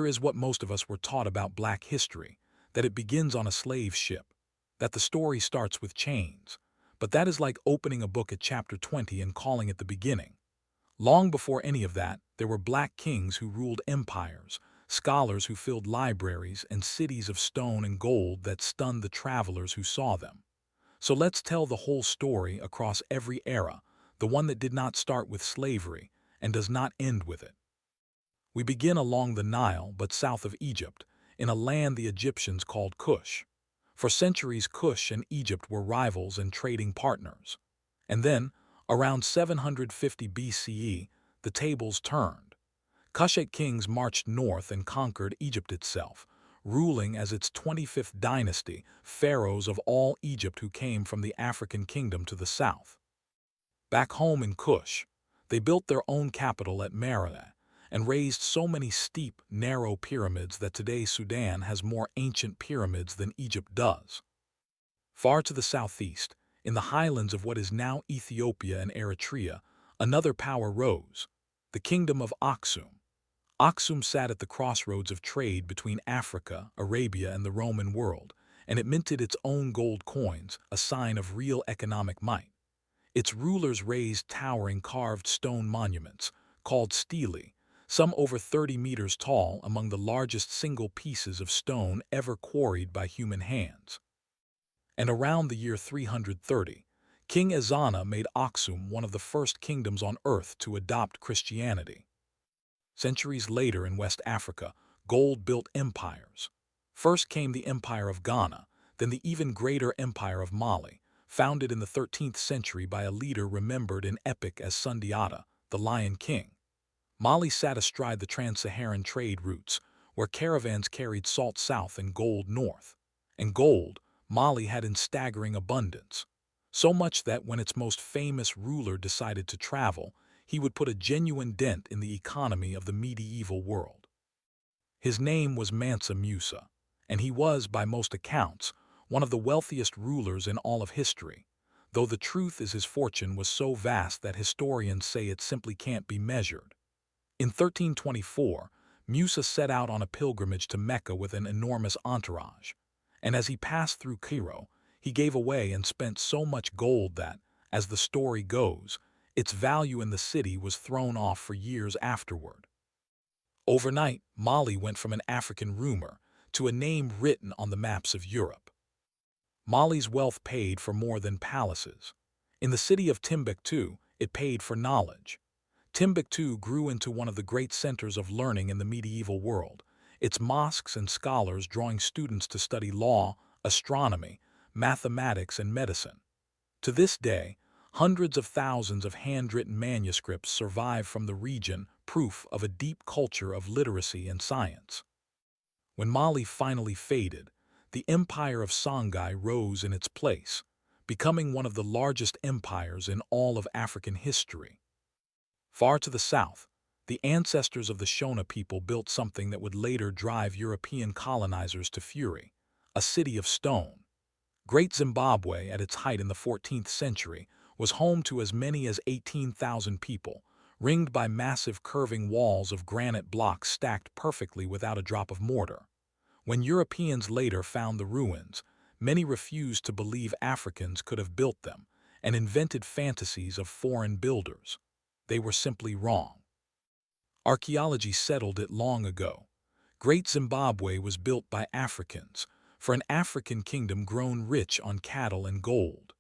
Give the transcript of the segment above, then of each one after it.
Here is what most of us were taught about black history, that it begins on a slave ship, that the story starts with chains. But that is like opening a book at chapter 20 and calling it the beginning. Long before any of that, there were black kings who ruled empires, scholars who filled libraries, and cities of stone and gold that stunned the travelers who saw them. So let's tell the whole story across every era, the one that did not start with slavery and does not end with it. We begin along the Nile, but south of Egypt, in a land the Egyptians called Kush. For centuries, Kush and Egypt were rivals and trading partners. And then, around 750 BCE, the tables turned. Kushite kings marched north and conquered Egypt itself, ruling as its 25th dynasty, pharaohs of all Egypt who came from the African kingdom to the south. Back home in Kush, they built their own capital at Merida and raised so many steep, narrow pyramids that today Sudan has more ancient pyramids than Egypt does. Far to the southeast, in the highlands of what is now Ethiopia and Eritrea, another power rose, the kingdom of Aksum. Aksum sat at the crossroads of trade between Africa, Arabia, and the Roman world, and it minted its own gold coins, a sign of real economic might. Its rulers raised towering carved stone monuments, called stelae, some over 30 meters tall, among the largest single pieces of stone ever quarried by human hands. And around the year 330, King Ezana made Aksum one of the first kingdoms on earth to adopt Christianity. Centuries later in West Africa, gold built empires. First came the Empire of Ghana, then the even greater Empire of Mali, founded in the 13th century by a leader remembered in epic as Sundiata, the Lion King. Mali sat astride the trans-Saharan trade routes, where caravans carried salt south and gold north. And gold, Mali had in staggering abundance. So much that when its most famous ruler decided to travel, he would put a genuine dent in the economy of the medieval world. His name was Mansa Musa, and he was, by most accounts, one of the wealthiest rulers in all of history, though the truth is his fortune was so vast that historians say it simply can't be measured. In 1324, Musa set out on a pilgrimage to Mecca with an enormous entourage, and as he passed through Cairo, he gave away and spent so much gold that, as the story goes, its value in the city was thrown off for years afterward. Overnight, Mali went from an African rumor to a name written on the maps of Europe. Mali's wealth paid for more than palaces. In the city of Timbuktu, it paid for knowledge. Timbuktu grew into one of the great centers of learning in the medieval world, its mosques and scholars drawing students to study law, astronomy, mathematics, and medicine. To this day, hundreds of thousands of handwritten manuscripts survive from the region, proof of a deep culture of literacy and science. When Mali finally faded, the empire of Songhai rose in its place, becoming one of the largest empires in all of African history. Far to the south, the ancestors of the Shona people built something that would later drive European colonizers to fury, a city of stone. Great Zimbabwe, at its height in the 14th century, was home to as many as 18,000 people, ringed by massive curving walls of granite blocks stacked perfectly without a drop of mortar. When Europeans later found the ruins, many refused to believe Africans could have built them and invented fantasies of foreign builders. They were simply wrong. Archaeology settled it long ago. Great Zimbabwe was built by Africans, for an African kingdom grown rich on cattle and gold.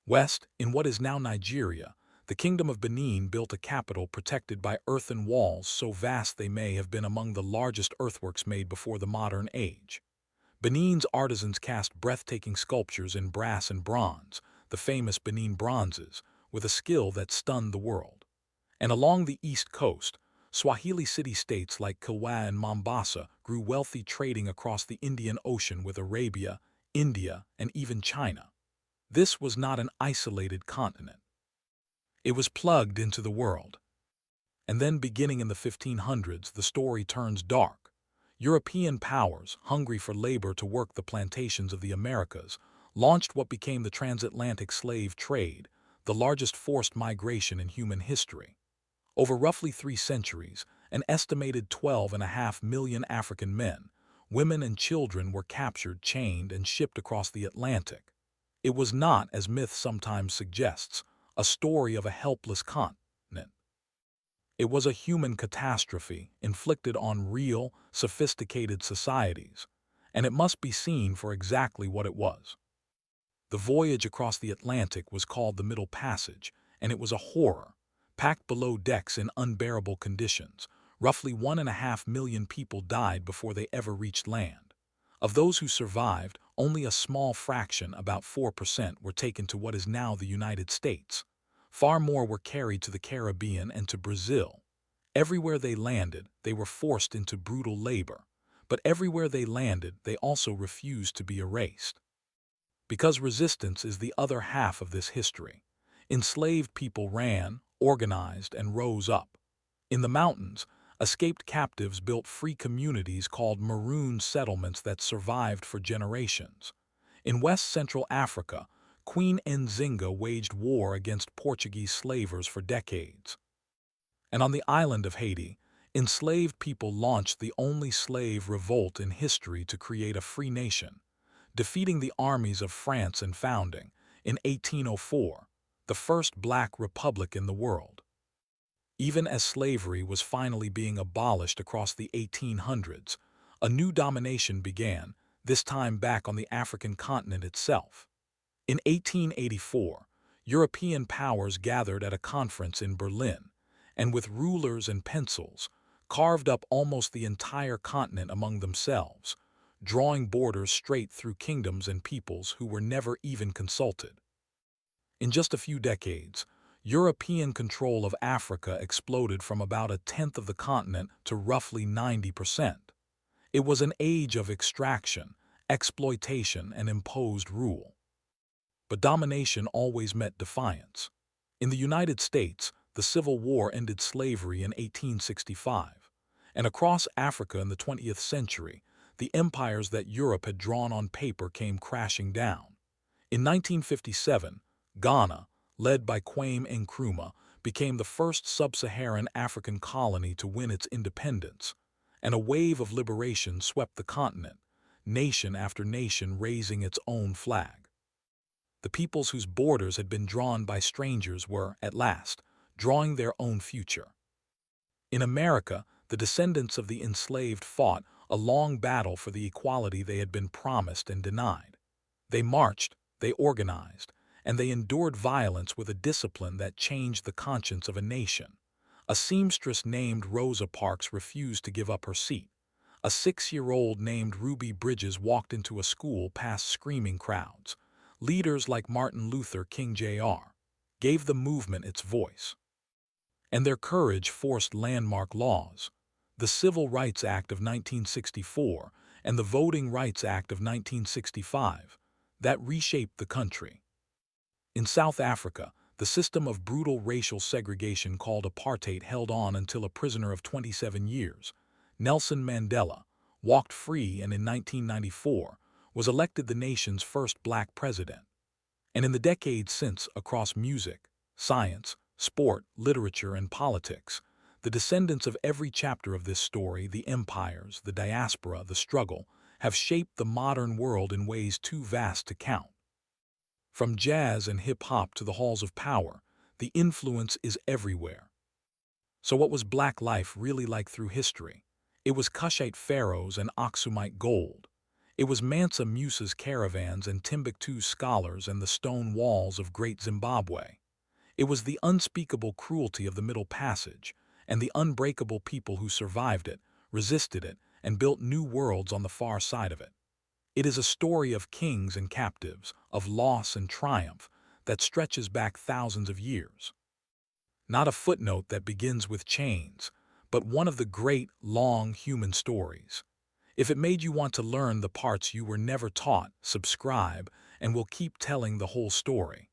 West, in what is now Nigeria, the kingdom of Benin built a capital protected by earthen walls so vast they may have been among the largest earthworks made before the modern age. Benin's artisans cast breathtaking sculptures in brass and bronze, the famous Benin bronzes, with a skill that stunned the world. And along the east coast, Swahili city-states like Kilwa and Mombasa grew wealthy, trading across the Indian Ocean with Arabia, India, and even China. This was not an isolated continent. It was plugged into the world. And then, beginning in the 1500s, the story turns dark. European powers, hungry for labor to work the plantations of the Americas, launched what became the Transatlantic slave trade, the largest forced migration in human history. Over roughly 3 centuries, an estimated 12.5 million African men, women and children were captured, chained, and shipped across the Atlantic. It was not, as myth sometimes suggests, a story of a helpless continent. It was a human catastrophe inflicted on real, sophisticated societies, and it must be seen for exactly what it was. The voyage across the Atlantic was called the Middle Passage, and it was a horror, packed below decks in unbearable conditions. Roughly 1.5 million people died before they ever reached land. Of those who survived, only a small fraction, about 4%, were taken to what is now the United States. Far more were carried to the Caribbean and to Brazil. Everywhere they landed, they were forced into brutal labor. But everywhere they landed, they also refused to be erased. Because resistance is the other half of this history. Enslaved people ran, organized, and rose up. In the mountains, escaped captives built free communities called Maroon settlements that survived for generations. In West Central Africa, Queen Nzinga waged war against Portuguese slavers for decades. And on the island of Haiti, enslaved people launched the only slave revolt in history to create a free nation, defeating the armies of France and founding, in 1804, the first black republic in the world. Even as slavery was finally being abolished across the 1800s, a new domination began, this time back on the African continent itself. In 1884, European powers gathered at a conference in Berlin, and with rulers and pencils, carved up almost the entire continent among themselves, drawing borders straight through kingdoms and peoples who were never even consulted. In just a few decades, European control of Africa exploded from about 1/10 of the continent to roughly 90%. It was an age of extraction, exploitation, and imposed rule. But domination always met defiance. In the United States, the Civil War ended slavery in 1865, and across Africa in the 20th century, the empires that Europe had drawn on paper came crashing down. In 1957, Ghana, led by Kwame Nkrumah, became the first sub-Saharan African colony to win its independence, and a wave of liberation swept the continent, nation after nation raising its own flag. The peoples whose borders had been drawn by strangers were, at last, drawing their own future. In America, the descendants of the enslaved fought a long battle for the equality they had been promised and denied. They marched, they organized, and they endured violence with a discipline that changed the conscience of a nation. A seamstress named Rosa Parks refused to give up her seat. A 6-year-old named Ruby Bridges walked into a school past screaming crowds. Leaders like Martin Luther King Jr. gave the movement its voice. And their courage forced landmark laws. The Civil Rights Act of 1964 and the Voting Rights Act of 1965 that reshaped the country. In South Africa, the system of brutal racial segregation called apartheid held on until a prisoner of 27 years, Nelson Mandela, walked free and in 1994 was elected the nation's first black president. And in the decades since, across music, science, sport, literature, and politics, the descendants of every chapter of this story, the empires, the diaspora, the struggle, have shaped the modern world in ways too vast to count. From jazz and hip-hop to the halls of power, the influence is everywhere. So what was black life really like through history? It was Kushite pharaohs and Aksumite gold. It was Mansa Musa's caravans and Timbuktu's scholars and the stone walls of great Zimbabwe. It was the unspeakable cruelty of the Middle Passage and the unbreakable people who survived it, resisted it, and built new worlds on the far side of it. It is a story of kings and captives, of loss and triumph, that stretches back thousands of years. Not a footnote that begins with chains, but one of the great, long human stories. If it made you want to learn the parts you were never taught, subscribe, and we'll keep telling the whole story.